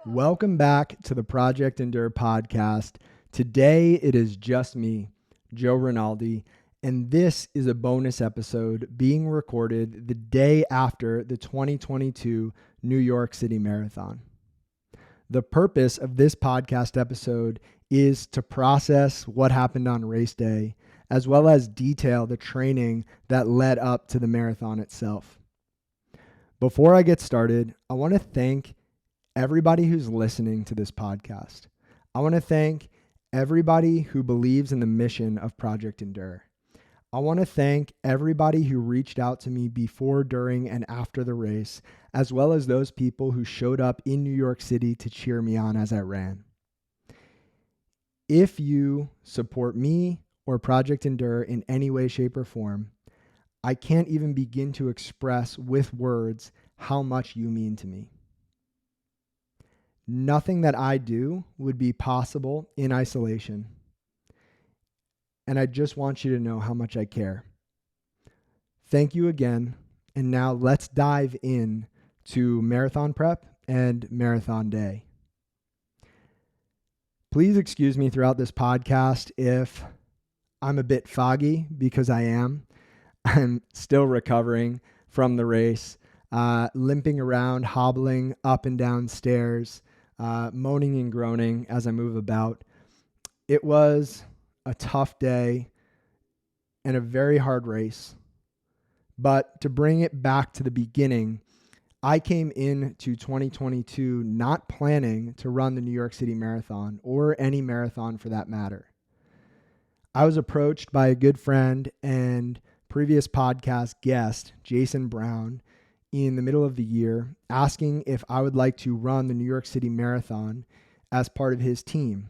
Welcome back to the Project Endure podcast. Today it is just me, Joe Rinaldi, and this is a bonus episode being recorded the day after the 2022 New York City Marathon. The purpose of this podcast episode is to process what happened on race day, as well as detail the training that led up to the marathon itself. Before I get started, I want to thank everybody who's listening to this podcast. I want to thank everybody who believes in the mission of Project Endure. I want to thank everybody who reached out to me before, during, and after the race, as well as those people who showed up in New York City to cheer me on as I ran. If you support me or Project Endure in any way, shape, or form, I can't even begin to express with words how much you mean to me. Nothing that I do would be possible in isolation. And I just want you to know how much I care. Thank you again. And now let's dive in to marathon prep and marathon day. Please excuse me throughout this podcast if I'm a bit foggy, because I am. I'm still recovering from the race, limping around, hobbling up and down stairs, moaning and groaning as I move about. It was a tough day and a very hard race. But to bring it back to the beginning, I came into 2022 not planning to run the New York City Marathon or any marathon for that matter. I was approached by a good friend and previous podcast guest, Jason Brown, in the middle of the year, asking if I would like to run the New York City Marathon as part of his team.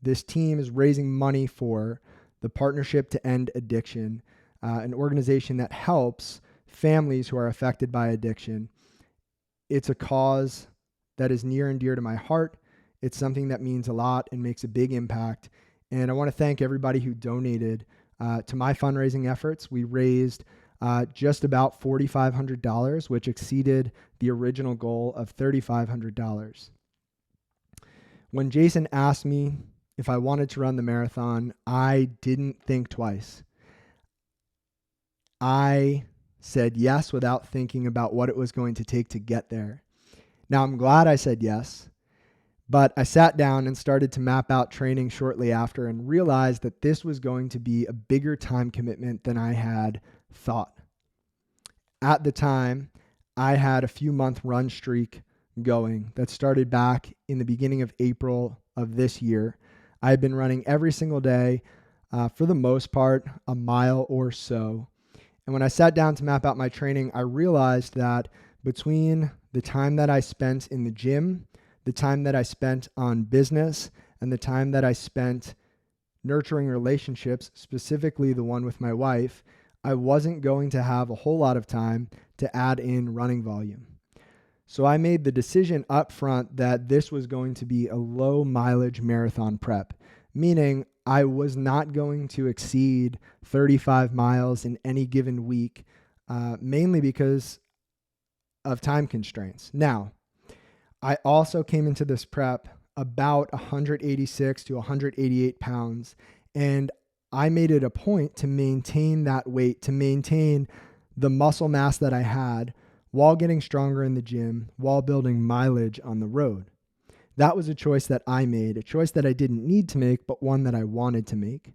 This team is raising money for the Partnership to End Addiction, an organization that helps families who are affected by addiction. It's a cause that is near and dear to my heart. It's something that means a lot and makes a big impact. And I want to thank everybody who donated to my fundraising efforts. We raised just about $4,500, which exceeded the original goal of $3,500. When Jason asked me if I wanted to run the marathon, I didn't think twice. I said yes without thinking about what it was going to take to get there. Now, I'm glad I said yes, but I sat down and started to map out training shortly after and realized that this was going to be a bigger time commitment than I had thought. At the time, I had a few-month run streak going that started back in the beginning of April of this year. I had been running every single day, for the most part, a mile or so. And when I sat down to map out my training, I realized that between the time that I spent in the gym, the time that I spent on business, and the time that I spent nurturing relationships, specifically the one with my wife, I wasn't going to have a whole lot of time to add in running volume. So I made the decision up front that this was going to be a low mileage marathon prep, meaning I was not going to exceed 35 miles in any given week, mainly because of time constraints. Now, I also came into this prep about 186 to 188 pounds, and I made it a point to maintain that weight, to maintain the muscle mass that I had while getting stronger in the gym, while building mileage on the road. That was a choice that I made, a choice that I didn't need to make, but one that I wanted to make.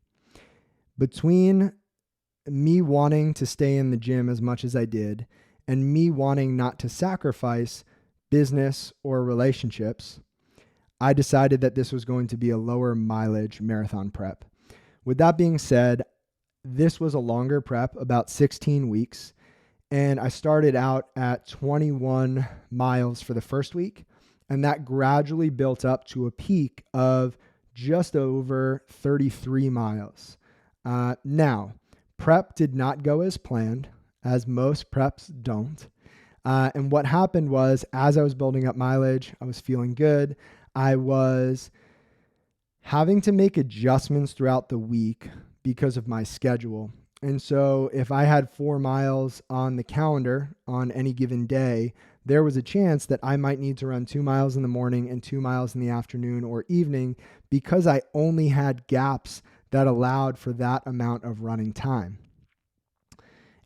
Between me wanting to stay in the gym as much as I did and me wanting not to sacrifice business or relationships, I decided that this was going to be a lower mileage marathon prep. With that being said, this was a longer prep, about 16 weeks, and I started out at 21 miles for the first week, and that gradually built up to a peak of just over 33 miles. Now, prep did not go as planned, as most preps don't. And what happened was, as I was building up mileage, I was feeling good. I was having to make adjustments throughout the week because of my schedule. And so if I had 4 miles on the calendar on any given day, there was a chance that I might need to run 2 miles in the morning and 2 miles in the afternoon or evening because I only had gaps that allowed for that amount of running time.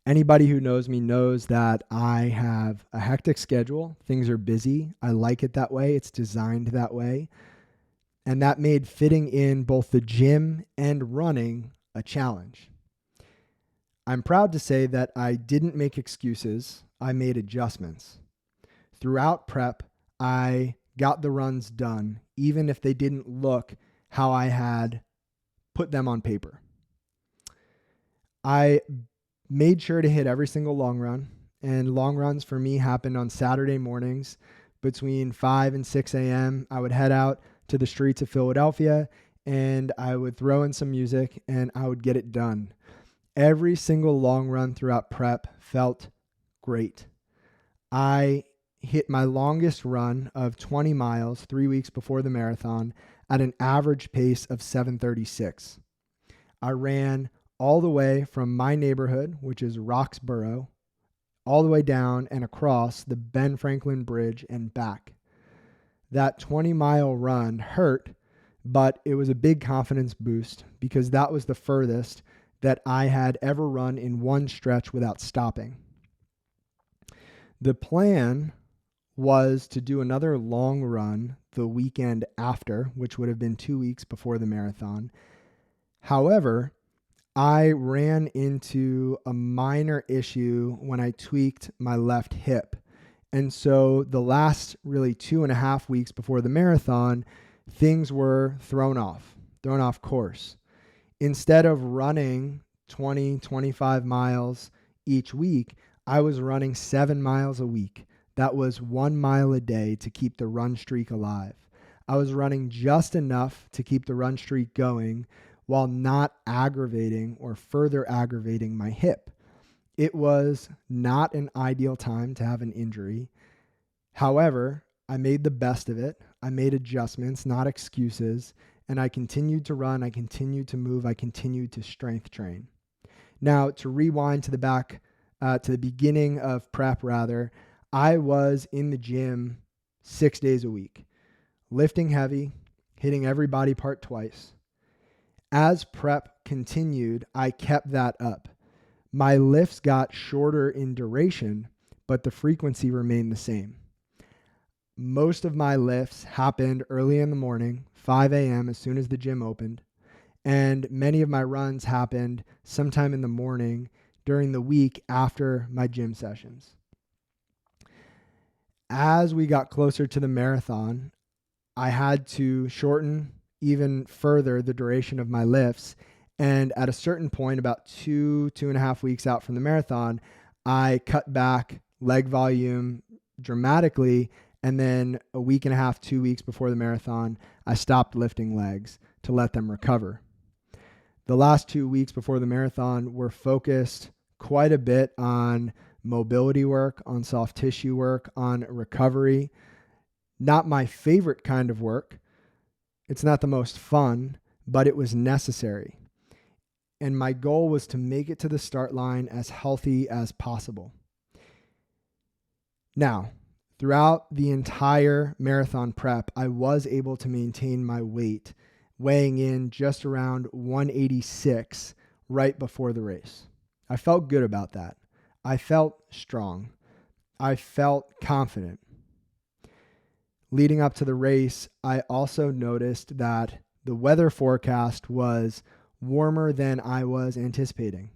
Anybody who knows me knows that I have a hectic schedule. Things are busy. I like it that way. It's designed that way. And that made fitting in both the gym and running a challenge. I'm proud to say that I didn't make excuses. I made adjustments. Throughout prep, I got the runs done, even if they didn't look how I had put them on paper. I made sure to hit every single long run, and long runs for me happened on Saturday mornings between 5 and 6 a.m. I would head out to the streets of Philadelphia and I would throw in some music and I would get it done. Every single long run throughout prep felt great. I hit my longest run of 20 miles 3 weeks before the marathon at an average pace of 7:36. I ran all the way from my neighborhood, which is Roxborough, all the way down and across the Ben Franklin Bridge and back. That 20-mile run hurt, but it was a big confidence boost because that was the furthest that I had ever run in one stretch without stopping. The plan was to do another long run the weekend after, which would have been 2 weeks before the marathon. However, I ran into a minor issue when I tweaked my left hip. And so the last really 2.5 weeks before the marathon, things were thrown off course. Instead of running 20, 25 miles each week, I was running 7 miles a week. That was 1 mile a day to keep the run streak alive. I was running just enough to keep the run streak going while not aggravating or further aggravating my hip. It was not an ideal time to have an injury. However, I made the best of it. I made adjustments, not excuses, and I continued to run. I continued to move. I continued to strength train. Now, to rewind to the beginning of prep, I was in the gym 6 days a week, lifting heavy, hitting every body part twice. As prep continued, I kept that up. My lifts got shorter in duration, but the frequency remained the same. Most of my lifts happened early in the morning, 5 a.m. as soon as the gym opened, and many of my runs happened sometime in the morning during the week after my gym sessions. As we got closer to the marathon, I had to shorten even further the duration of my lifts. And at a certain point, about 2.5 weeks out from the marathon, I cut back leg volume dramatically. And then a week and a half, 2 weeks before the marathon, I stopped lifting legs to let them recover. The last 2 weeks before the marathon were focused quite a bit on mobility work, on soft tissue work, on recovery. Not my favorite kind of work. It's not the most fun, but it was necessary. And my goal was to make it to the start line as healthy as possible. Now, throughout the entire marathon prep, I was able to maintain my weight, weighing in just around 186 right before the race. I felt good about that. I felt strong. I felt confident. Leading up to the race, I also noticed that the weather forecast was warmer than I was anticipating.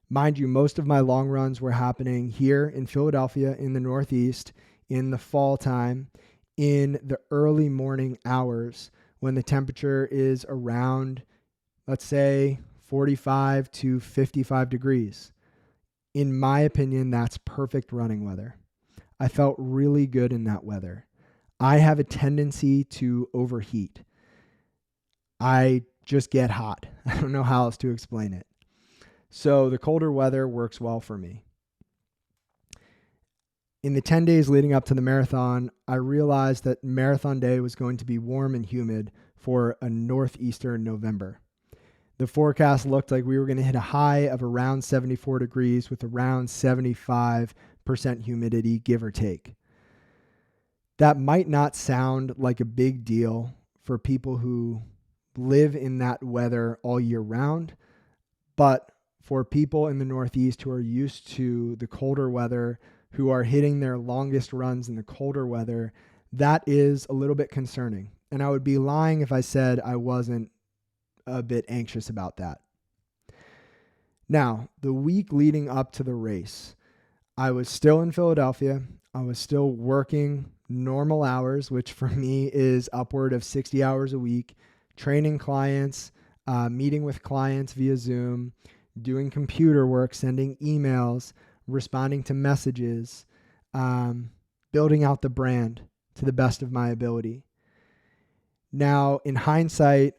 Mind you, most of my long runs were happening here in Philadelphia in the Northeast in the fall time, in the early morning hours when the temperature is around, let's say, 45 to 55 degrees. In my opinion, that's perfect running weather. I felt really good in that weather. I have a tendency to overheat. I just get hot. I don't know how else to explain it. So the colder weather works well for me. In the 10 days leading up to the marathon, I realized that marathon day was going to be warm and humid for a northeastern November. The forecast looked like we were going to hit a high of around 74 degrees with around 75% humidity, give or take. That might not sound like a big deal for people who live in that weather all year round, but for people in the Northeast who are used to the colder weather, who are hitting their longest runs in the colder weather, that is a little bit concerning. And I would be lying if I said I wasn't a bit anxious about that. Now, the week leading up to the race, I was still in Philadelphia. I was still working normal hours, which for me is upward of 60 hours a week, training clients, meeting with clients via Zoom, doing computer work, sending emails, responding to messages, building out the brand to the best of my ability. Now, in hindsight,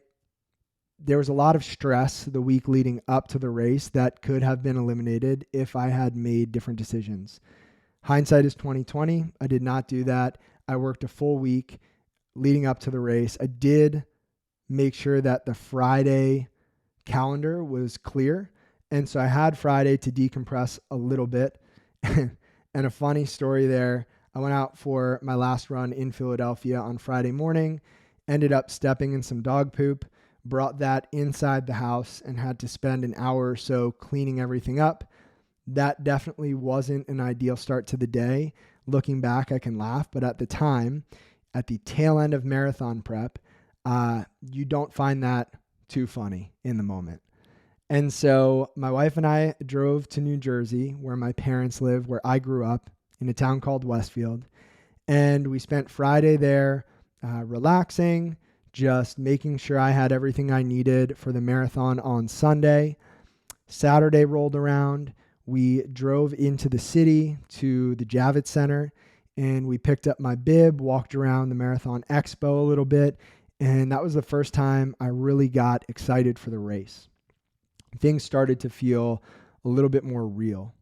there was a lot of stress the week leading up to the race that could have been eliminated if I had made different decisions. Hindsight is 2020. I did not do that. I worked a full week leading up to the race. I did make sure that the Friday calendar was clear. And so I had Friday to decompress a little bit. And a funny story there, I went out for my last run in Philadelphia on Friday morning, ended up stepping in some dog poop, brought that inside the house and had to spend an hour or so cleaning everything up. That definitely wasn't an ideal start to the day. Looking back, I can laugh, but at the time, at the tail end of marathon prep, you don't find that too funny in the moment. And so my wife and I drove to New Jersey, where my parents live, where I grew up, in a town called Westfield. And we spent Friday there relaxing, just making sure I had everything I needed for the marathon on Sunday. Saturday rolled around. We drove into the city to the Javits Center, and we picked up my bib, walked around the Marathon Expo a little bit, and that was the first time I really got excited for the race. Things started to feel a little bit more real.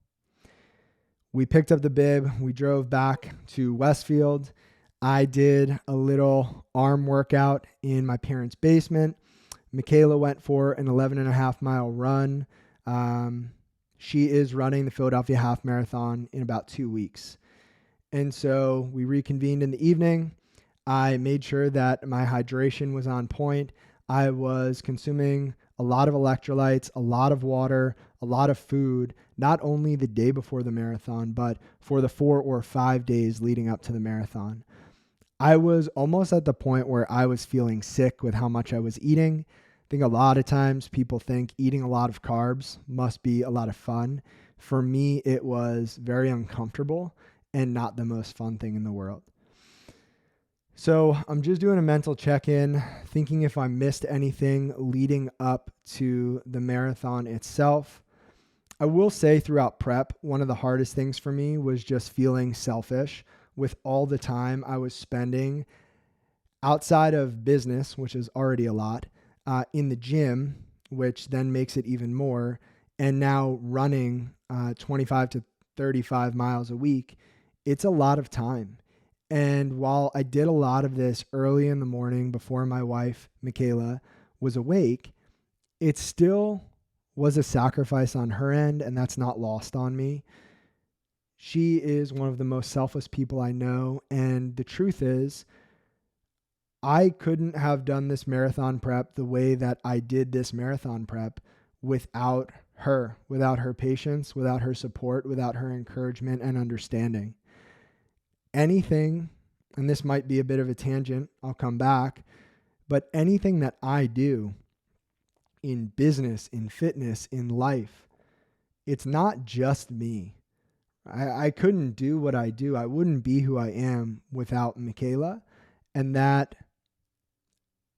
We picked up the bib. We drove back to Westfield. I did a little arm workout in my parents' basement. Michaela went for an 11.5-mile run. She is running the Philadelphia Half Marathon in about 2 weeks. And so we reconvened in the evening. I made sure that my hydration was on point. I was consuming a lot of electrolytes, a lot of water, a lot of food, not only the day before the marathon, but for the 4 or 5 days leading up to the marathon. I was almost at the point where I was feeling sick with how much I was eating. I think a lot of times people think eating a lot of carbs must be a lot of fun. For me, it was very uncomfortable and not the most fun thing in the world. So I'm just doing a mental check-in, thinking if I missed anything leading up to the marathon itself. I will say throughout prep, one of the hardest things for me was just feeling selfish with all the time I was spending outside of business, which is already a lot, in the gym, which then makes it even more, and now running 25 to 35 miles a week. It's a lot of time. And while I did a lot of this early in the morning before my wife, Michaela, was awake, it still was a sacrifice on her end, and that's not lost on me. She is one of the most selfless people I know, and the truth is, I couldn't have done this marathon prep the way that I did this marathon prep without her patience, without her support, without her encouragement and understanding. Anything, and this might be a bit of a tangent, I'll come back, but anything that I do in business, in fitness, in life, it's not just me. I couldn't do what I do. I wouldn't be who I am without Michaela. And that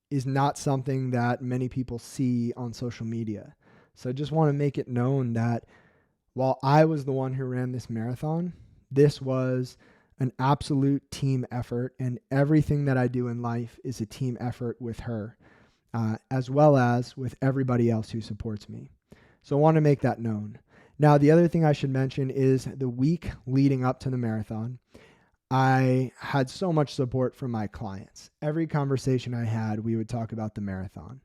is not something that many people see on social media. So I just want to make it known that while I was the one who ran this marathon, this was an absolute team effort, and everything that I do in life is a team effort with her, as well as with everybody else who supports me. So I want to make that known. Now, the other thing I should mention is the week leading up to the marathon, I had so much support from my clients. Every conversation I had, we would talk about the marathon.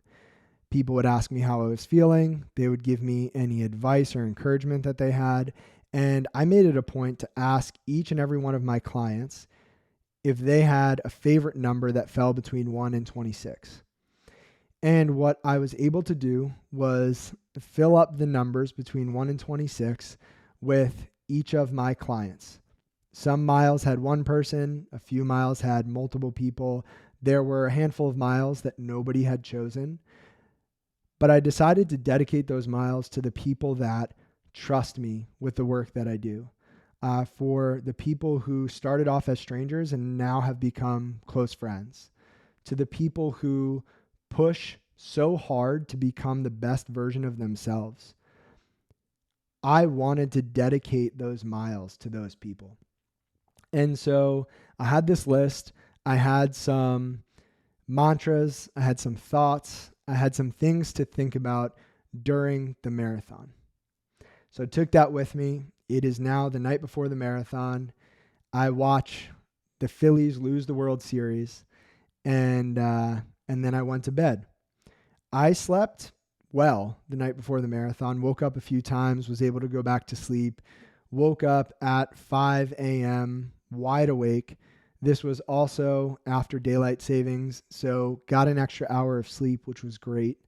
People would ask me how I was feeling. They would give me any advice or encouragement that they had. And I made it a point to ask each and every one of my clients if they had a favorite number that fell between 1 and 26. And what I was able to do was fill up the numbers between 1 and 26 with each of my clients. Some miles had one person, a few miles had multiple people. There were a handful of miles that nobody had chosen. But I decided to dedicate those miles to the people that trust me with the work that I do. For the people who started off as strangers and now have become close friends. To the people who push so hard to become the best version of themselves. I wanted to dedicate those miles to those people. And so I had this list. I had some mantras. I had some thoughts. I had some things to think about during the marathon. So I took that with me. It is now the night before the marathon. I watch the Phillies lose the World Series, and then I went to bed. I slept well the night before the marathon, woke up a few times, was able to go back to sleep, woke up at 5 a.m., wide awake. This was also after daylight savings, so got an extra hour of sleep, which was great.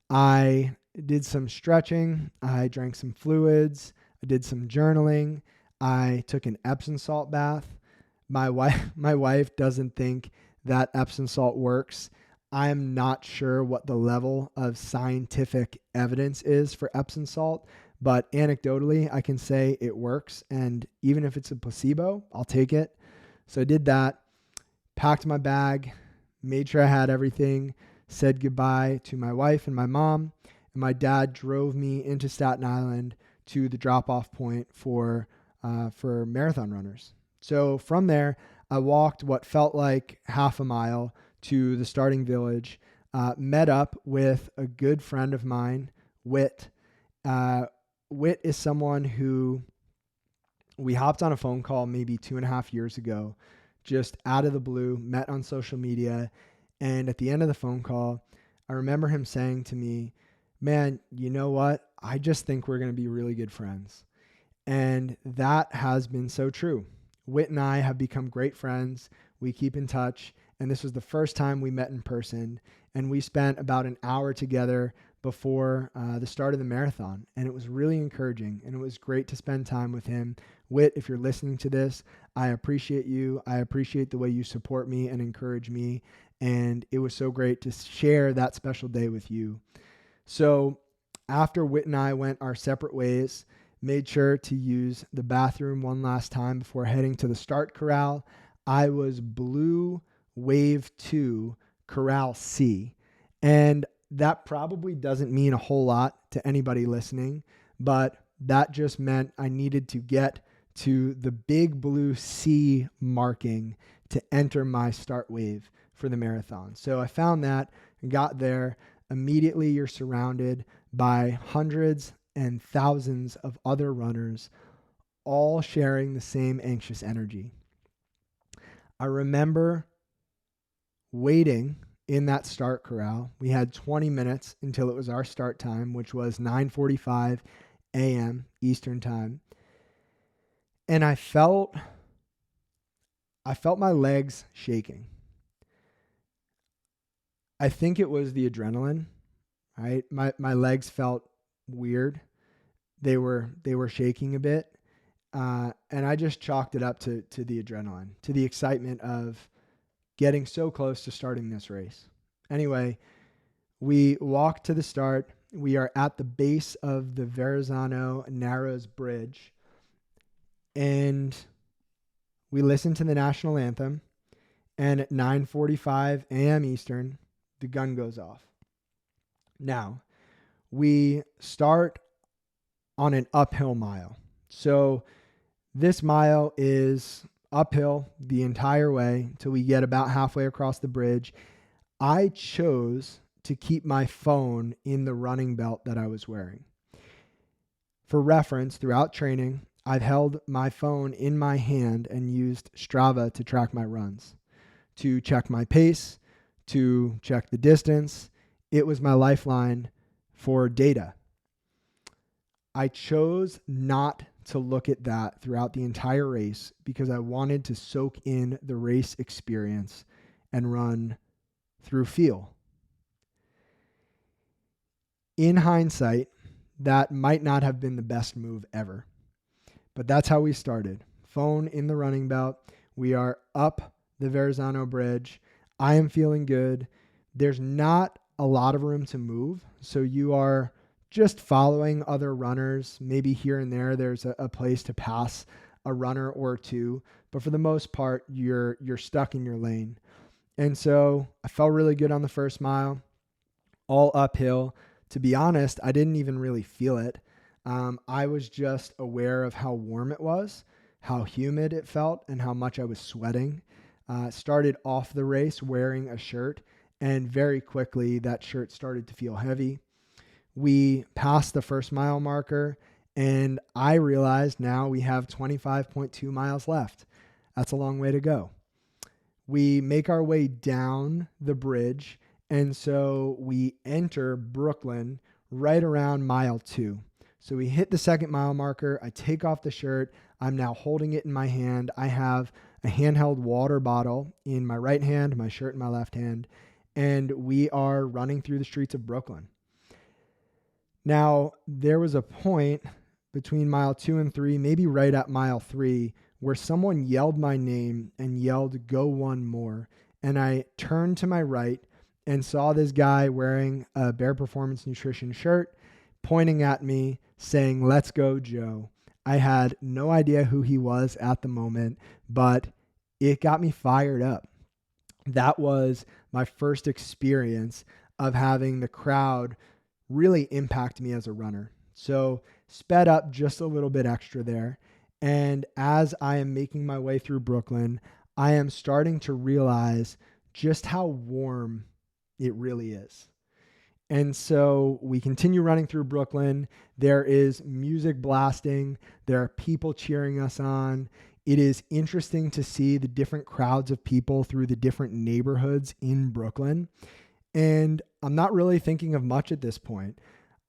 I did some stretching. I drank some fluids. I did some journaling. I took an Epsom salt bath. My wife doesn't think that Epsom salt works. I'm not sure what the level of scientific evidence is for Epsom salt, but anecdotally, I can say it works. And even if it's a placebo, I'll take it. So I did that, packed my bag, made sure I had everything, said goodbye to my wife and my mom, and my dad drove me into Staten Island to the drop-off point for marathon runners. So from there, I walked what felt like half a mile to the starting village, met up with a good friend of mine, Whit. Whit is someone who we hopped on a phone call maybe 2.5 years ago, just out of the blue, met on social media. And at the end of the phone call, I remember him saying to me, man, you know what? I just think we're going to be really good friends. And that has been so true. Whit and I have become great friends. We keep in touch. And this was the first time we met in person. And we spent about an hour together before the start of the marathon. And it was really encouraging. And it was great to spend time with him. Whit, if you're listening to this, I appreciate you. I appreciate the way you support me and encourage me. And it was so great to share that special day with you. So after Whit and I went our separate ways, made sure to use the bathroom one last time before heading to the start corral. I was Blue Wave 2 Corral C. And that probably doesn't mean a whole lot to anybody listening, but that just meant I needed to get to the big blue C marking to enter my start wave for the marathon. So I found that and got there. Immediately you're surrounded by hundreds and thousands of other runners, all sharing the same anxious energy. I remember waiting in that start corral. We had 20 minutes until it was our start time, which was 9:45 a.m. Eastern time. And I felt my legs shaking. I think it was the adrenaline, right? My legs felt weird. They were shaking a bit. And I just chalked it up to the adrenaline, to the excitement of getting so close to starting this race. Anyway, we walked to the start. We are at the base of the Verrazano Narrows Bridge. And we listened to the national anthem. And at 9:45 a.m. Eastern, the gun goes off. Now, we start on an uphill mile. So this mile is uphill the entire way till we get about halfway across the bridge. I chose to keep my phone in the running belt that I was wearing. For reference, throughout training, I've held my phone in my hand and used Strava to track my runs, to check my pace, to check the distance, It was my lifeline for data. I chose not to look at that throughout the entire race because I wanted to soak in the race experience and run through feel. In hindsight, that might not have been the best move ever, but that's how we started. Phone in the running belt. We are up the Verrazano Bridge. I am feeling good. There's not a lot of room to move, so you are just following other runners. Maybe here and there, there's a place to pass a runner or two, but for the most part, you're stuck in your lane. And so I felt really good on the first mile, all uphill. To be honest, I didn't even really feel it. I was just aware of how warm it was, how humid it felt, and how much I was sweating. Started off the race wearing a shirt, and very quickly that shirt started to feel heavy. We passed the first mile marker, and I realized now we have 25.2 miles left. That's a long way to go. We make our way down the bridge, and so we enter Brooklyn right around mile 2. So we hit the second mile marker. I take off the shirt. I'm now holding it in my hand. I have a handheld water bottle in my right hand, my shirt in my left hand, and we are running through the streets of Brooklyn. Now, there was a point between mile 2 and 3, maybe right at mile 3, where someone yelled my name and yelled, "Go one more." And I turned to my right and saw this guy wearing a Bare Performance Nutrition shirt, pointing at me saying, "Let's go, Joe." I had no idea who he was at the moment, but it got me fired up. That was my first experience of having the crowd really impact me as a runner. So sped up just a little bit extra there. And as I am making my way through Brooklyn, I am starting to realize just how warm it really is. And so we continue running through Brooklyn. There is music blasting. There are people cheering us on. It is interesting to see the different crowds of people through the different neighborhoods in Brooklyn. And I'm not really thinking of much at this point.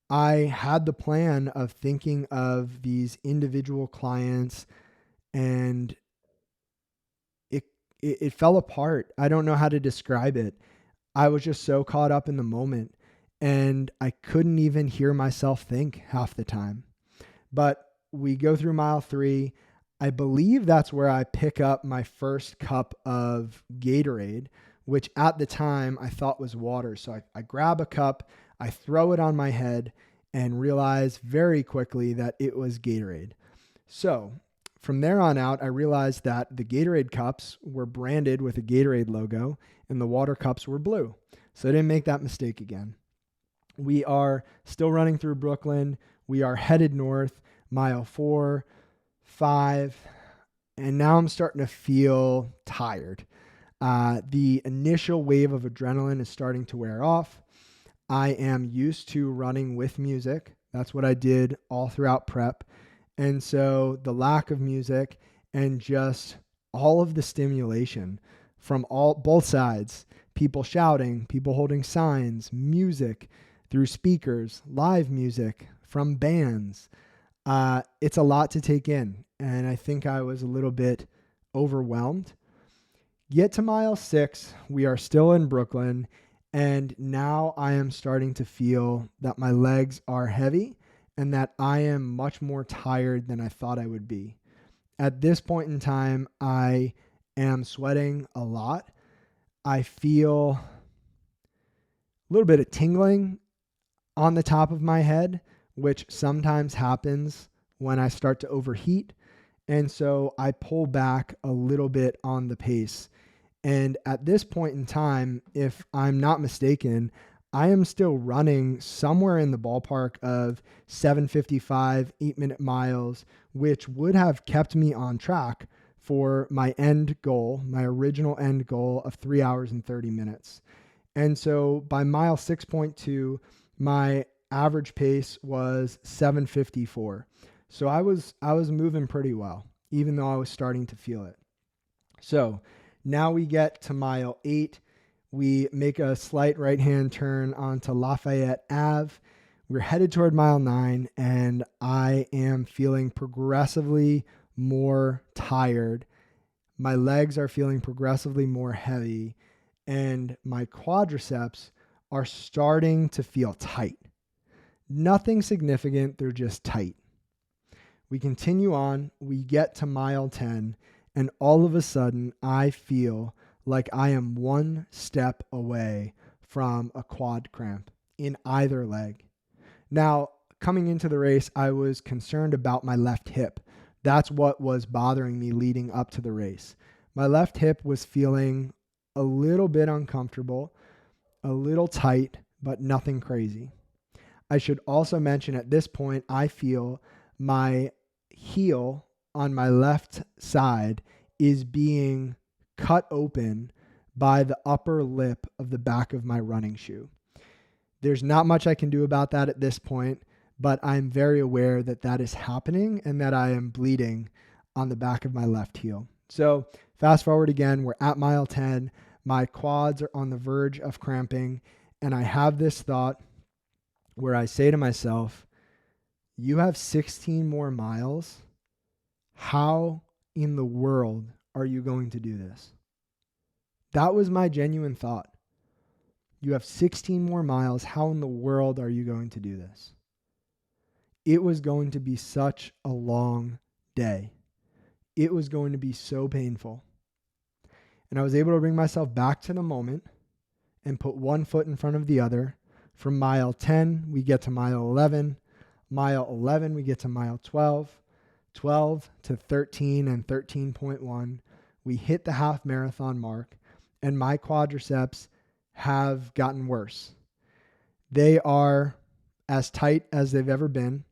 I had the plan of thinking of these individual clients, and it fell apart. I don't know how to describe it. I was just so caught up in the moment, and I couldn't even hear myself think half the time. But we go through mile 3. I believe that's where I pick up my first cup of Gatorade, which at the time I thought was water. So I grab a cup, I throw it on my head, and realize very quickly that it was Gatorade. So from there on out, I realized that the Gatorade cups were branded with a Gatorade logo and the water cups were blue. So I didn't make that mistake again. We are still running through Brooklyn. We are headed north, mile 4, 5, and now I'm starting to feel tired. The initial wave of adrenaline is starting to wear off. I am used to running with music. That's what I did all throughout prep. And so the lack of music and just all of the stimulation from both sides, people shouting, people holding signs, music through speakers, live music from bands. It's a lot to take in. And I think I was a little bit overwhelmed. Get to mile 6, we are still in Brooklyn, and now I am starting to feel that my legs are heavy and that I am much more tired than I thought I would be. At this point in time, I am sweating a lot. I feel a little bit of tingling on the top of my head, which sometimes happens when I start to overheat. And so I pull back a little bit on the pace. And at this point in time, if I'm not mistaken, I am still running somewhere in the ballpark of 7:55 8-minute miles, which would have kept me on track for my end goal, my original end goal of 3 hours and 30 minutes. And so by mile 6.2, my average pace was 7:54. So I was moving pretty well, even though I was starting to feel it. So now we get to mile 8. We make a slight right-hand turn onto Lafayette Ave. We're headed toward mile 9, and I am feeling progressively more tired. My legs are feeling progressively more heavy, and my quadriceps are starting to feel tight. Nothing significant, they're just tight. We continue on, we get to mile 10, and all of a sudden I feel like I am one step away from a quad cramp in either leg. Now, coming into the race, I was concerned about my left hip. That's what was bothering me leading up to the race. My left hip was feeling a little bit uncomfortable, a little tight, but nothing crazy. I should also mention at this point, I feel my heel on my left side is being cut open by the upper lip of the back of my running shoe. There's not much I can do about that at this point, but I'm very aware that that is happening and that I am bleeding on the back of my left heel. So fast forward again, we're at mile 10. My quads are on the verge of cramping, and I have this thought where I say to myself, you have 16 more miles. How in the world are you going to do this? That was my genuine thought. You have 16 more miles. How in the world are you going to do this? It was going to be such a long day. It was going to be so painful. And I was able to bring myself back to the moment and put one foot in front of the other. From mile 10, we get to mile 11. Mile 11, we get to mile 12. 12 to 13 and 13.1. We hit the half marathon mark, and my quadriceps have gotten worse. They are as tight as they've ever been.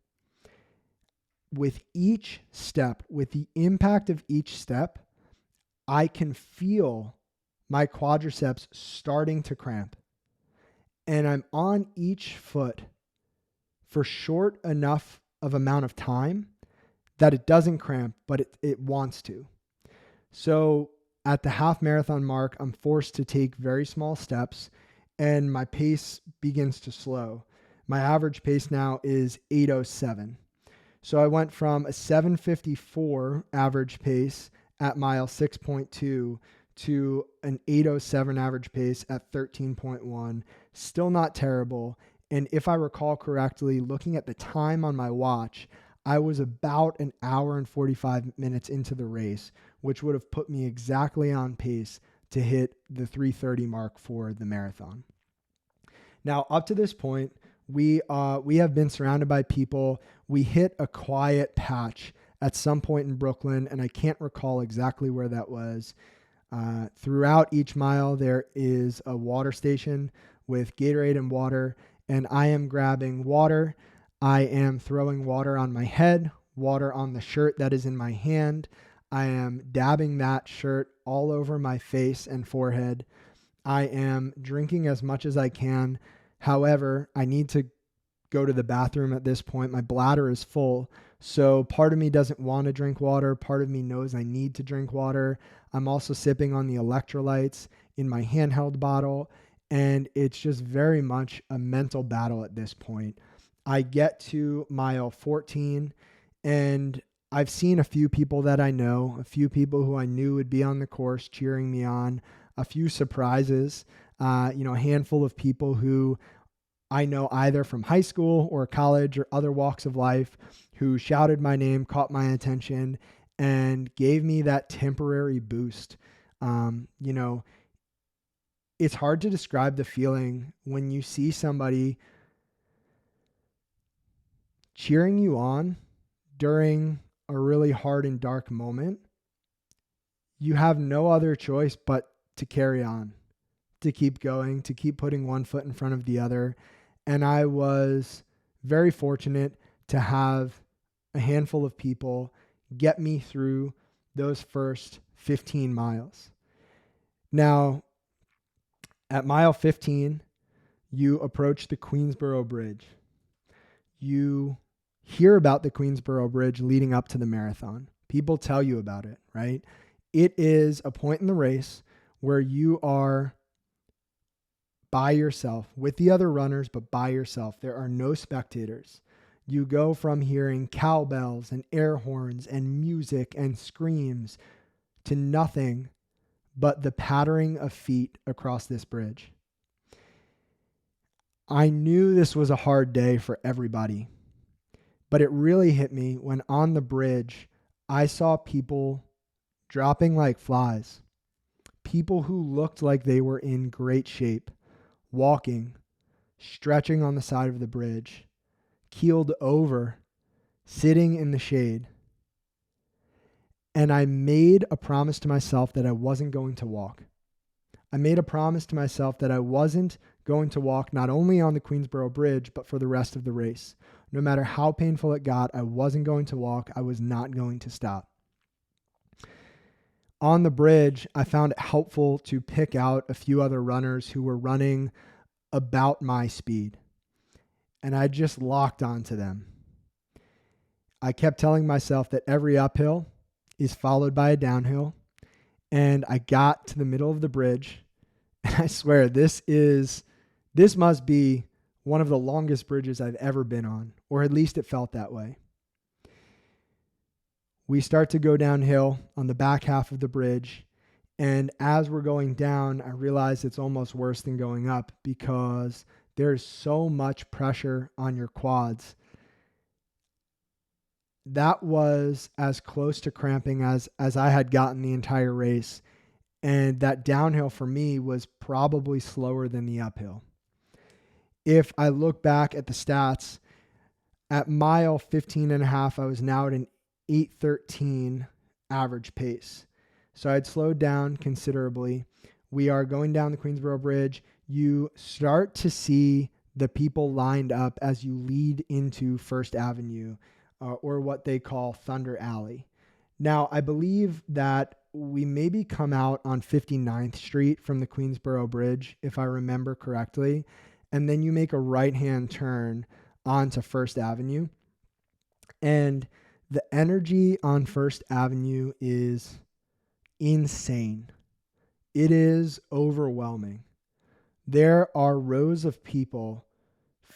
With each step, with the impact of each step, I can feel my quadriceps starting to cramp. And I'm on each foot for short enough of amount of time that it doesn't cramp, but it wants to. So at the half marathon mark, I'm forced to take very small steps, and my pace begins to slow. My average pace now is 8:07. So I went from a 7:54 average pace at mile 6.2 to an 8:07 average pace at 13.1. Still not terrible. And if I recall correctly, looking at the time on my watch, I was about an hour and 45 minutes into the race, which would have put me exactly on pace to hit the 3:30 mark for the marathon. Now, up to this point, we have been surrounded by people. We hit a quiet patch at some point in Brooklyn, and I can't recall exactly where that was. Throughout each mile, there is a water station with Gatorade and water, and I am grabbing water. I am throwing water on my head, water on the shirt that is in my hand. I am dabbing that shirt all over my face and forehead. I am drinking as much as I can. However, I need to go to the bathroom at this point. My bladder is full. So part of me doesn't want to drink water. Part of me knows I need to drink water. I'm also sipping on the electrolytes in my handheld bottle. And it's just very much a mental battle at this point. I get to mile 14, and I've seen a few people that I know, a few people who I knew would be on the course cheering me on, a few surprises, a handful of people who I know either from high school or college or other walks of life who shouted my name, caught my attention, and gave me that temporary boost. It's hard to describe the feeling when you see somebody cheering you on during a really hard and dark moment. You have no other choice but to carry on, to keep going, to keep putting one foot in front of the other. And I was very fortunate to have a handful of people get me through those first 15 miles. Now, at mile 15, you approach the Queensboro Bridge. You hear about the Queensboro Bridge leading up to the marathon. People tell you about it, right? It is a point in the race where you are by yourself with the other runners, but by yourself. There are no spectators. You go from hearing cowbells and air horns and music and screams to nothing but the pattering of feet across this bridge. I knew this was a hard day for everybody, but it really hit me when on the bridge, I saw people dropping like flies. People who looked like they were in great shape, walking, stretching on the side of the bridge, keeled over, sitting in the shade. And I made a promise to myself that I wasn't going to walk. I made a promise to myself that I wasn't going to walk not only on the Queensboro Bridge, but for the rest of the race. No matter how painful it got, I wasn't going to walk. I was not going to stop. On the bridge, I found it helpful to pick out a few other runners who were running about my speed. And I just locked onto them. I kept telling myself that every uphill is followed by a downhill. And I got to the middle of the bridge. And I swear, this must be one of the longest bridges I've ever been on, or at least it felt that way. We start to go downhill on the back half of the bridge. And as we're going down, I realize it's almost worse than going up because there's so much pressure on your quads. That was as close to cramping as I had gotten the entire race. And that downhill for me was probably slower than the uphill. If I look back at the stats, at mile 15 and a half, I was now at an 8:13 average pace. So I'd slowed down considerably. We are going down the Queensboro Bridge. You start to see the people lined up as you lead into First Avenue, or what they call Thunder Alley. Now, I believe that we maybe come out on 59th Street from the Queensboro Bridge, if I remember correctly, and then you make a right-hand turn onto First Avenue. And the energy on First Avenue is insane. It is overwhelming. There are rows of people,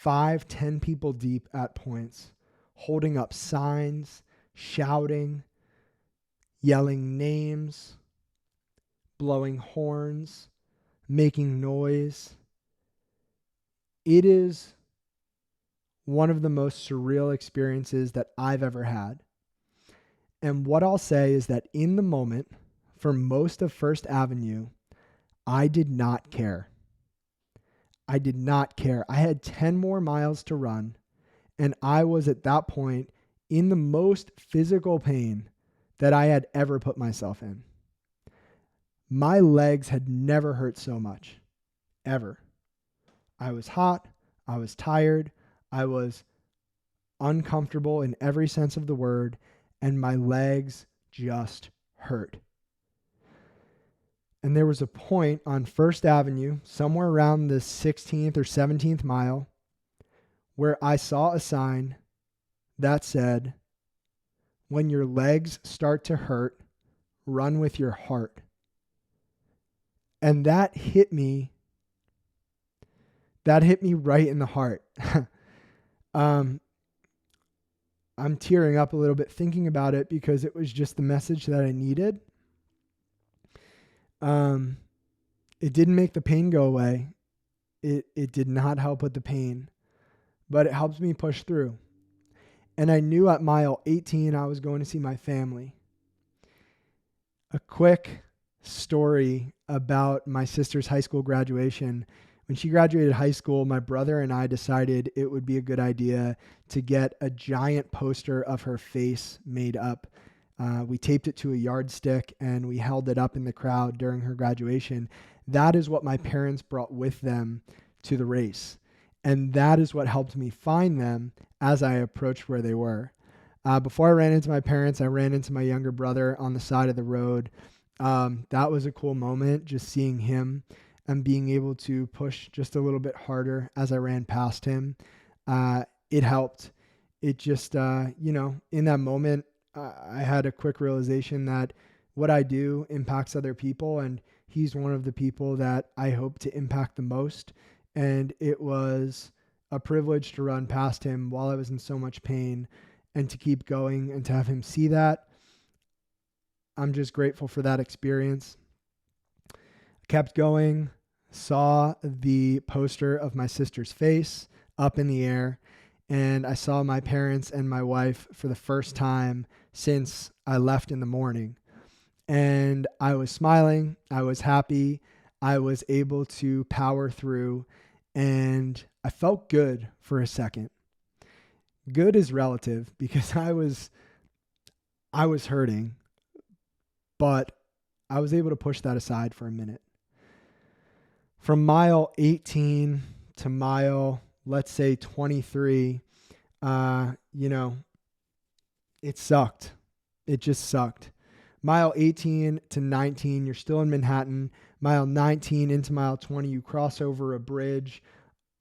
5-10 people deep at points, holding up signs, shouting, yelling names, blowing horns, making noise. It is one of the most surreal experiences that I've ever had. And what I'll say is that in the moment, for most of First Avenue, I did not care. I did not care. I had 10 more miles to run, and I was at that point in the most physical pain that I had ever put myself in. My legs had never hurt so much, ever. I was hot. I was tired. I was uncomfortable in every sense of the word, and my legs just hurt. And there was a point on First Avenue, somewhere around the 16th or 17th mile, where I saw a sign that said, "When your legs start to hurt, run with your heart." And that hit me. That hit me right in the heart. I'm tearing up a little bit thinking about it because it was just the message that I needed. It didn't make the pain go away. It did not help with the pain, but it helps me push through. And I knew at mile 18 I was going to see my family. A quick story about my sister's high school graduation. When she graduated high school, my brother and I decided it would be a good idea to get a giant poster of her face made up. We taped it to a yardstick and we held it up in the crowd during her graduation. That is what my parents brought with them to the race. And that is what helped me find them as I approached where they were. Before I ran into my parents, I ran into my younger brother on the side of the road. That was a cool moment, just seeing him and being able to push just a little bit harder as I ran past him. It helped. It just, in that moment, I had a quick realization that what I do impacts other people. And He's one of the people that I hope to impact the most. And it was a privilege to run past him while I was in so much pain and to keep going and to have him see that. I'm just grateful for that experience. I kept going, saw the poster of my sister's face up in the air, and I saw my parents and my wife for the first time since I left in the morning. And I was smiling, I was happy, I was able to power through, and I felt good for a second. Good is relative because I was hurting, but I was able to push that aside for a minute. From mile 18 to mile, let's say 23, it sucked. It just sucked. Mile 18 to 19, you're still in Manhattan. Mile 19 into mile 20, you cross over a bridge.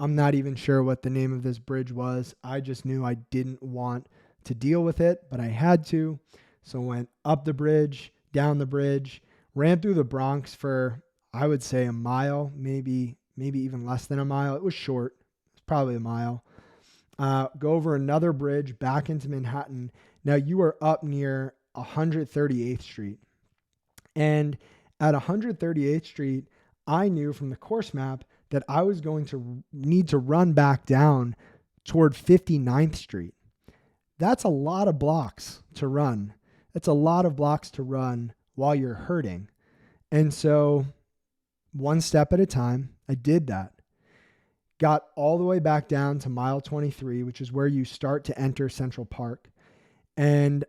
I'm not even sure what the name of this bridge was. I just knew I didn't want to deal with it, but I had to. So I went up the bridge, down the bridge, ran through the Bronx for, I would say, a mile, maybe even less than a mile. It was short. It was probably a mile. Go over another bridge back into Manhattan. Now you are up near 138th Street. And at 138th Street, I knew from the course map that I was going to need to run back down toward 59th Street. That's a lot of blocks to run. That's a lot of blocks to run while you're hurting. And so one step at a time, I did that. Got all the way back down to mile 23, which is where you start to enter Central Park. And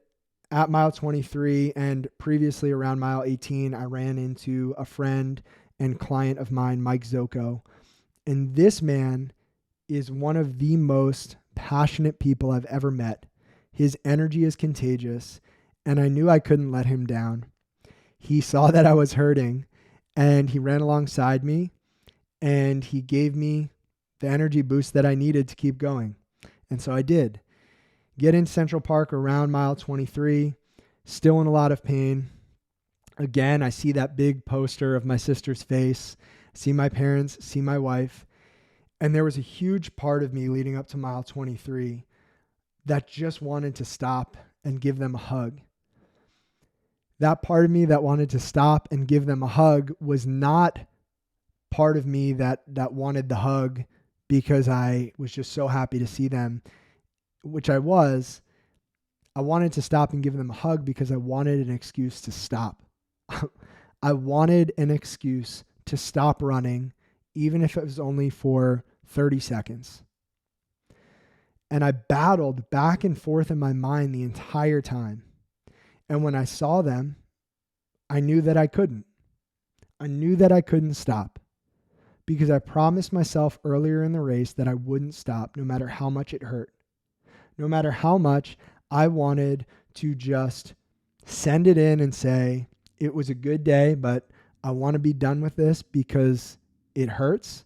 at mile 23 and previously around mile 18, I ran into a friend and client of mine, Mike Zocco. And this man is one of the most passionate people I've ever met. His energy is contagious, and I knew I couldn't let him down. He saw that I was hurting, and he ran alongside me, and he gave me the energy boost that I needed to keep going. And so I did. Get into Central Park around mile 23, still in a lot of pain. Again, I see that big poster of my sister's face, see my parents, see my wife. And there was a huge part of me leading up to mile 23 that just wanted to stop and give them a hug. That part of me that wanted to stop and give them a hug was not part of me that wanted the hug because I was just so happy to see them, which I was. I wanted to stop and give them a hug because I wanted an excuse to stop. I wanted an excuse to stop running, even if it was only for 30 seconds. And I battled back and forth in my mind the entire time. And when I saw them, I knew that I couldn't. I knew that I couldn't stop because I promised myself earlier in the race that I wouldn't stop no matter how much it hurt. No matter how much I wanted to just send it in and say, it was a good day, but I want to be done with this because it hurts.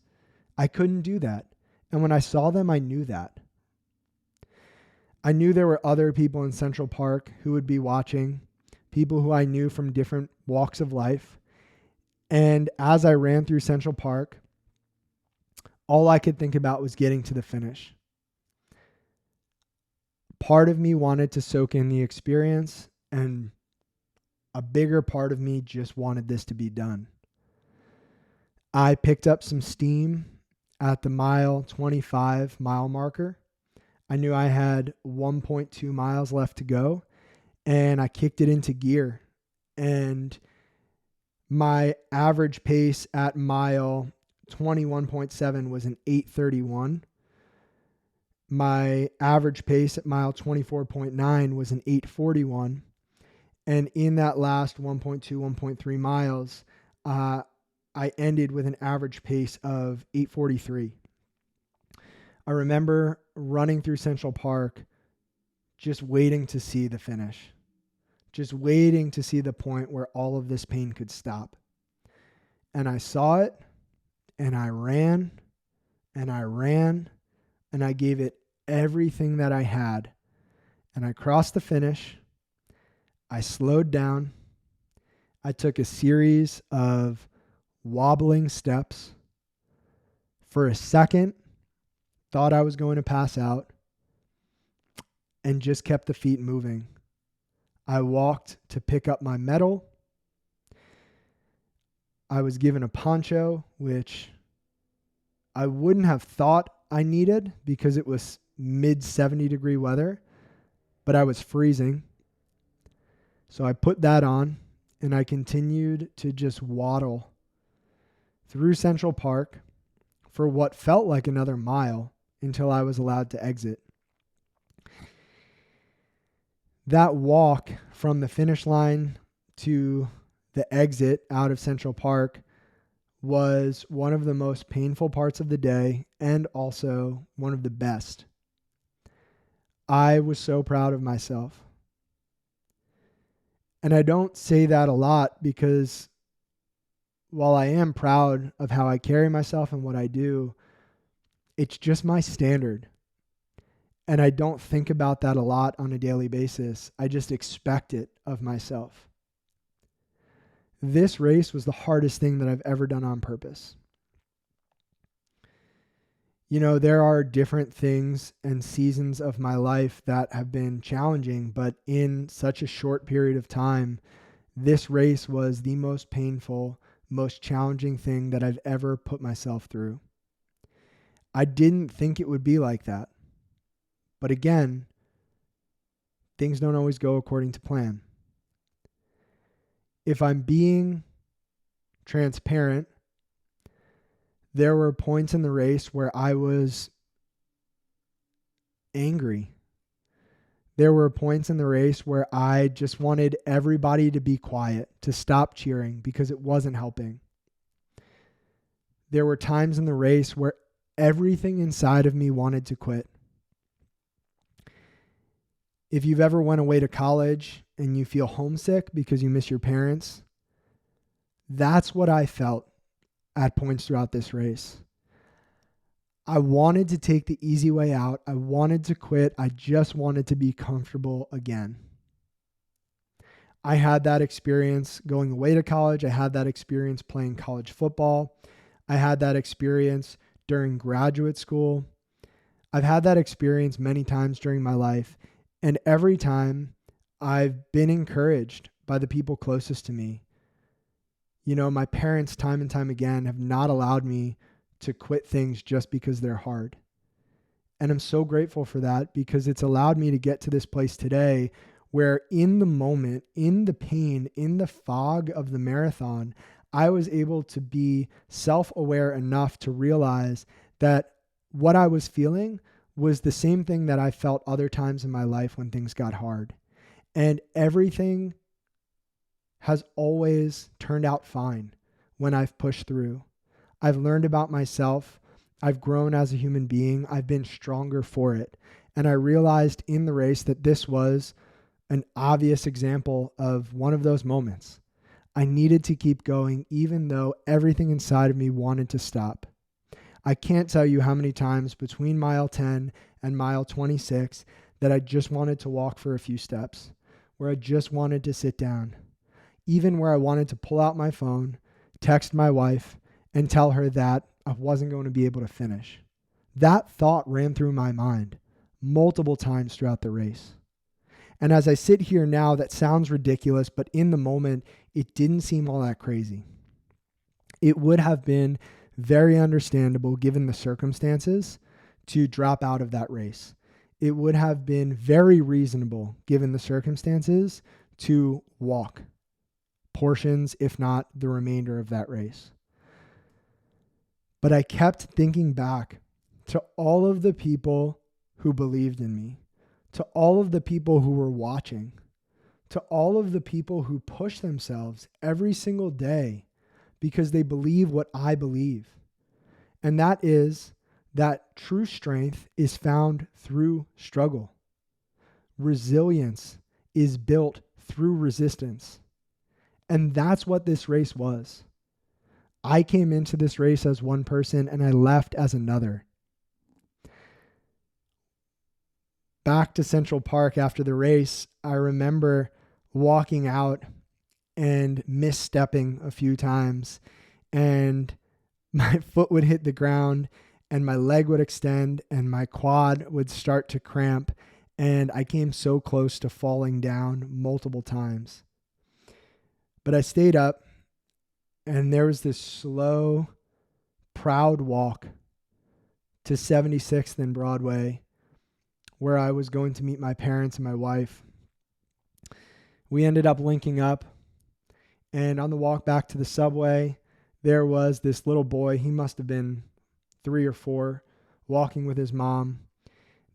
I couldn't do that. And when I saw them, I knew that. I knew there were other people in Central Park who would be watching, people who I knew from different walks of life. And as I ran through Central Park, all I could think about was getting to the finish. Part of me wanted to soak in the experience, and a bigger part of me just wanted this to be done. I picked up some steam at the mile 25 mile marker. I knew I had 1.2 miles left to go, and I kicked it into gear. And my average pace at mile 21.7 was an 8:31. My average pace at mile 24.9 was an 8:41. And in that last 1.2, 1.3 miles, I ended with an average pace of 8:43. I remember running through Central Park, just waiting to see the finish, just waiting to see the point where all of this pain could stop. And I saw it, and I ran, and I ran, and I gave it everything that I had. And I crossed the finish. I slowed down. I took a series of wobbling steps. For a second, thought I was going to pass out, and just kept the feet moving. I walked to pick up my medal. I was given a poncho, which I wouldn't have thought I needed because it was mid 70 degree weather, but I was freezing. So I put that on and I continued to just waddle through Central Park for what felt like another mile until I was allowed to exit. That walk from the finish line to the exit out of Central Park was one of the most painful parts of the day and also one of the best. I was so proud of myself. And I don't say that a lot because while I am proud of how I carry myself and what I do, it's just my standard. And I don't think about that a lot on a daily basis. I just expect it of myself. This race was the hardest thing that I've ever done on purpose. You know, there are different things and seasons of my life that have been challenging, but in such a short period of time, this race was the most painful, most challenging thing that I've ever put myself through. I didn't think it would be like that. But again, things don't always go according to plan. If I'm being transparent, there were points in the race where I was angry. There were points in the race where I just wanted everybody to be quiet, to stop cheering because it wasn't helping. There were times in the race where everything inside of me wanted to quit. If you've ever went away to college and you feel homesick because you miss your parents, that's what I felt at points throughout this race. I wanted to take the easy way out. I wanted to quit. I just wanted to be comfortable again. I had that experience going away to college. I had that experience playing college football. I had that experience during graduate school. I've had that experience many times during my life. And every time I've been encouraged by the people closest to me. You know, my parents time and time again have not allowed me to quit things just because they're hard. And I'm so grateful for that because it's allowed me to get to this place today where in the moment, in the pain, in the fog of the marathon, I was able to be self-aware enough to realize that what I was feeling was the same thing that I felt other times in my life when things got hard. And everything has always turned out fine when I've pushed through. I've learned about myself. I've grown as a human being. I've been stronger for it. And I realized in the race that this was an obvious example of one of those moments. I needed to keep going even though everything inside of me wanted to stop. I can't tell you how many times between mile 10 and mile 26 that I just wanted to walk for a few steps, where I just wanted to sit down, even where I wanted to pull out my phone, text my wife, and tell her that I wasn't going to be able to finish. That thought ran through my mind multiple times throughout the race. And as I sit here now, that sounds ridiculous, but in the moment, it didn't seem all that crazy. It would have been very understandable given the circumstances to drop out of that race. It would have been very reasonable given the circumstances to walk portions, if not the remainder of that race. But I kept thinking back to all of the people who believed in me, to all of the people who were watching, to all of the people who push themselves every single day because they believe what I believe. And that is that true strength is found through struggle. Resilience is built through resistance. And that's what this race was. I came into this race as one person and I left as another. Back to Central Park after the race, I remember walking out and misstepping a few times and my foot would hit the ground and my leg would extend and my quad would start to cramp. And I came so close to falling down multiple times. But I stayed up, and there was this slow, proud walk to 76th and Broadway, where I was going to meet my parents and my wife. We ended up linking up, and on the walk back to the subway, there was this little boy. He must have been 3 or 4, walking with his mom.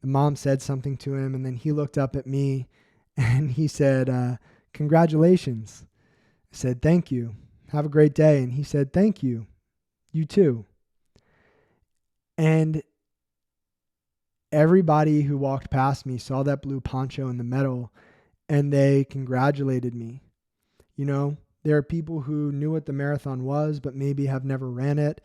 The mom said something to him, and then he looked up at me, and he said, "Congratulations." I said, "Thank you. Have a great day." And he said, "Thank you. You too." And everybody who walked past me saw that blue poncho in the medal, and they congratulated me. You know, there are people who knew what the marathon was, but maybe have never ran it.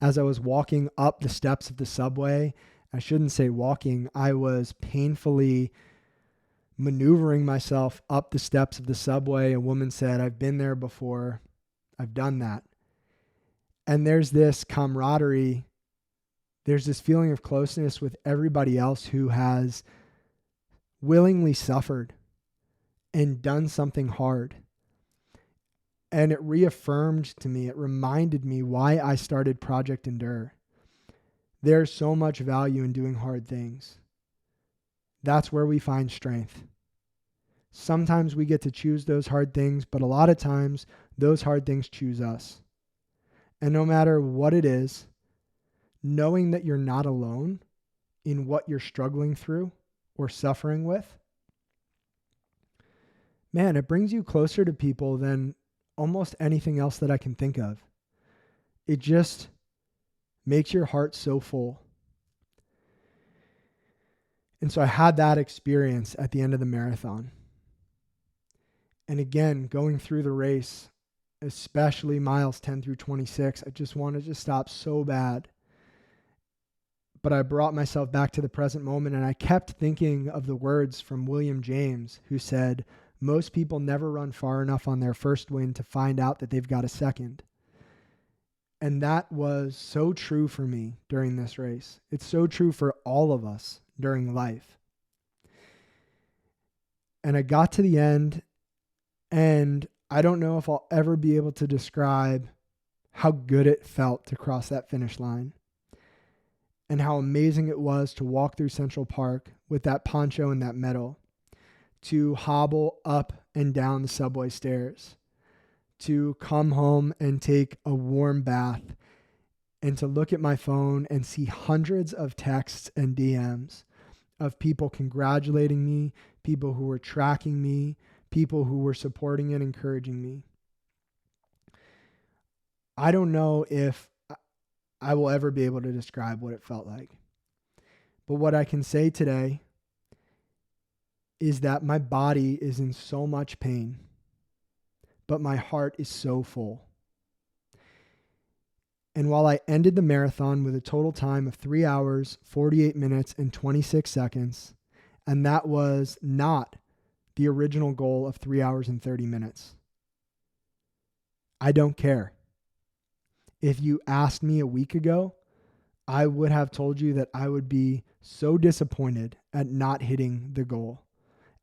As I was walking up the steps of the subway, I shouldn't say walking, I was painfully maneuvering myself up the steps of the subway. A woman said, "I've been there before. I've done that." And there's this camaraderie. There's this feeling of closeness with everybody else who has willingly suffered and done something hard. And it reaffirmed to me, it reminded me why I started Project Endure. There's so much value in doing hard things. That's where we find strength. Sometimes we get to choose those hard things, but a lot of times those hard things choose us. And no matter what it is, knowing that you're not alone in what you're struggling through or suffering with, man, it brings you closer to people than almost anything else that I can think of. It just makes your heart so full. And so I had that experience at the end of the marathon. And again, going through the race, especially miles 10 through 26, I just wanted to stop so bad. But I brought myself back to the present moment, and I kept thinking of the words from William James, who said, "Most people never run far enough on their first win to find out that they've got a second." And that was so true for me during this race. It's so true for all of us during life. And I got to the end, and I don't know if I'll ever be able to describe how good it felt to cross that finish line and how amazing it was to walk through Central Park with that poncho and that medal, to hobble up and down the subway stairs, to come home and take a warm bath, and to look at my phone and see hundreds of texts and DMs of people congratulating me, people who were tracking me, people who were supporting and encouraging me. I don't know if I will ever be able to describe what it felt like. But what I can say today is that my body is in so much pain, but my heart is so full. And while I ended the marathon with a total time of 3 hours, 48 minutes, and 26 seconds, and that was not the original goal of 3 hours and 30 minutes, I don't care. If you asked me a week ago, I would have told you that I would be so disappointed at not hitting the goal,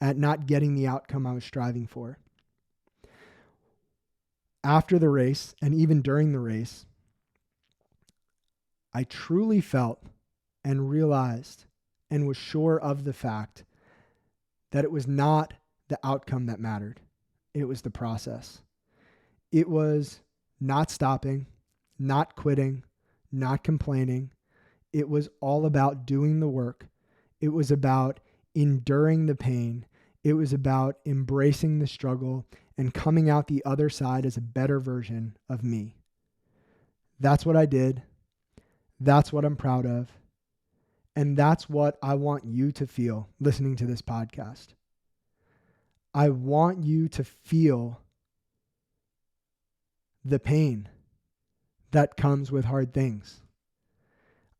at not getting the outcome I was striving for. After the race, and even during the race, I truly felt and realized and was sure of the fact that it was not the outcome that mattered. It was the process. It was not stopping, not quitting, not complaining. It was all about doing the work. It was about enduring the pain. It was about embracing the struggle and coming out the other side as a better version of me. That's what I did. That's what I'm proud of. And that's what I want you to feel listening to this podcast. I want you to feel the pain that comes with hard things.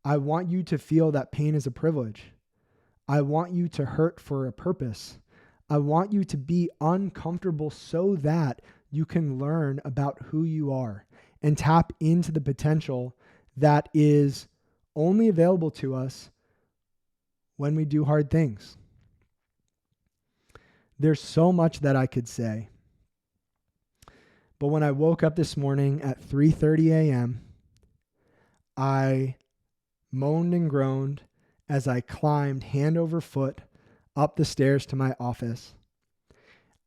I want you to feel that pain is a privilege. I want you to hurt for a purpose. I want you to be uncomfortable so that you can learn about who you are and tap into the potential that is only available to us when we do hard things. There's so much that I could say. But when I woke up this morning at 3:30 a.m., I moaned and groaned as I climbed hand over foot up the stairs to my office.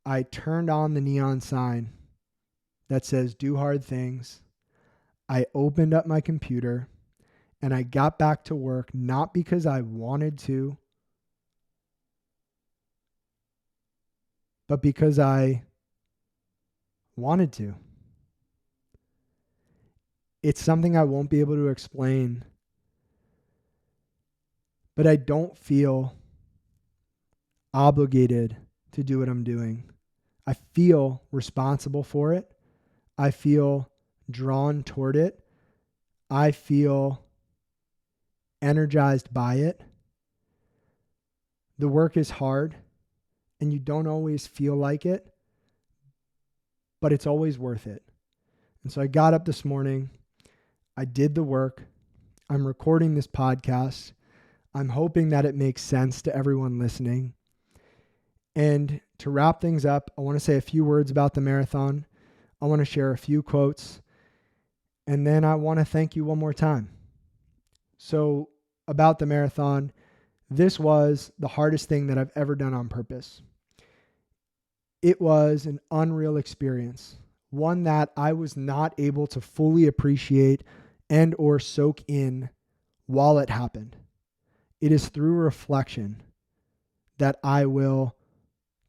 I turned on the neon sign that says "Do hard things." I opened up my computer and I got back to work, not because I wanted to, but because I wanted to. It's something I won't be able to explain, but I don't feel obligated to do what I'm doing. I feel responsible for it. I feel drawn toward it. I feel energized by it. The work is hard and you don't always feel like it, but it's always worth it. And so I got up this morning. I did the work. I'm recording this podcast. I'm hoping that it makes sense to everyone listening. And to wrap things up, I want to say a few words about the marathon. I want to share a few quotes. And then I want to thank you one more time. So about the marathon, this was the hardest thing that I've ever done on purpose. It was an unreal experience, one that I was not able to fully appreciate and or soak in while it happened. It is through reflection that I will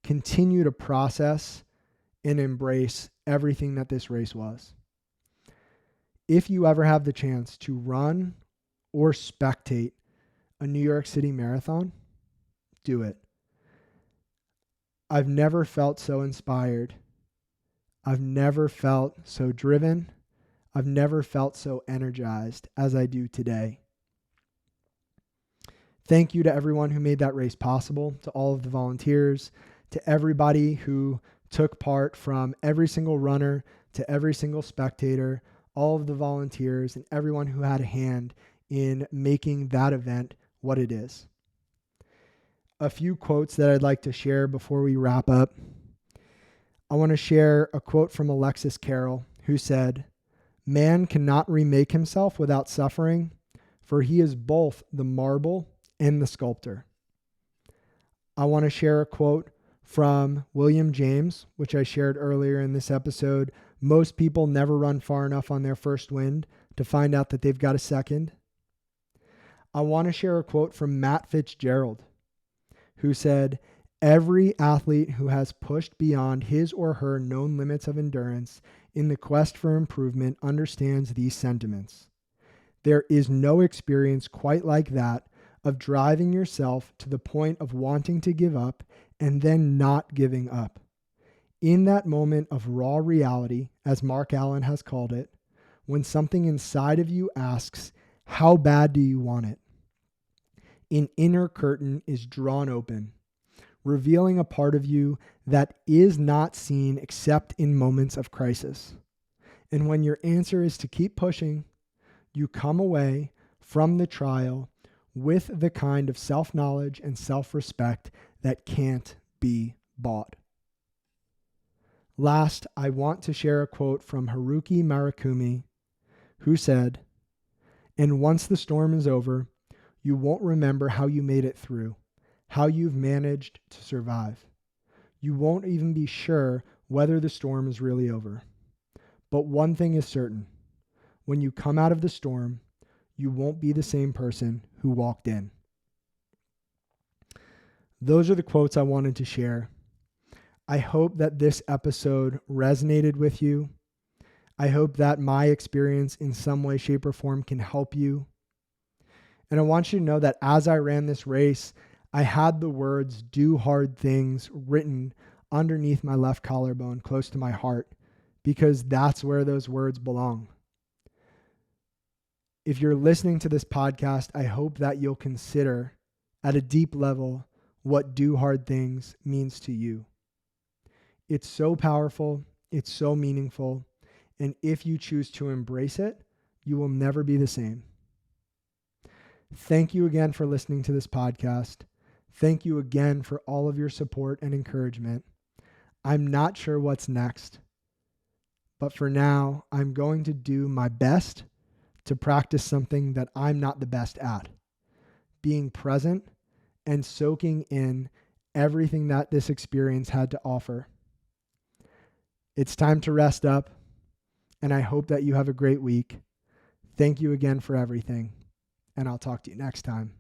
continue to process and embrace everything that this race was. If you ever have the chance to run or spectate a New York City marathon, do it. I've never felt so inspired. I've never felt so driven. I've never felt so energized as I do today. Thank you to everyone who made that race possible, to all of the volunteers, to everybody who took part, from every single runner to every single spectator, all of the volunteers and everyone who had a hand in making that event what it is. A few quotes that I'd like to share before we wrap up. I want to share a quote from Alexis Carrel, who said, "Man cannot remake himself without suffering, for he is both the marble and the sculptor." I want to share a quote from William James, which I shared earlier in this episode. Most people never run far enough on their first wind to find out that they've got a second. I want to share a quote from Matt Fitzgerald, who said, "Every athlete who has pushed beyond his or her known limits of endurance in the quest for improvement understands these sentiments. There is no experience quite like that of driving yourself to the point of wanting to give up and then not giving up. In that moment of raw reality, as Mark Allen has called it, when something inside of you asks, how bad do you want it? An inner curtain is drawn open, revealing a part of you that is not seen except in moments of crisis. And when your answer is to keep pushing, you come away from the trial with the kind of self-knowledge and self-respect that can't be bought." Last, I want to share a quote from Haruki Murakami, who said, "And once the storm is over, you won't remember how you made it through, how you've managed to survive. You won't even be sure whether the storm is really over. But one thing is certain. When you come out of the storm, you won't be the same person who walked in." Those are the quotes I wanted to share. I hope that this episode resonated with you. I hope that my experience in some way, shape, or form can help you. And I want you to know that as I ran this race, I had the words "do hard things" written underneath my left collarbone, close to my heart, because that's where those words belong. If you're listening to this podcast, I hope that you'll consider at a deep level what "do hard things" means to you. It's so powerful. It's so meaningful. And if you choose to embrace it, you will never be the same. Thank you again for listening to this podcast. Thank you again for all of your support and encouragement. I'm not sure what's next, but for now, I'm going to do my best to practice something that I'm not the best at, being present and soaking in everything that this experience had to offer. It's time to rest up, and I hope that you have a great week. Thank you again for everything, and I'll talk to you next time.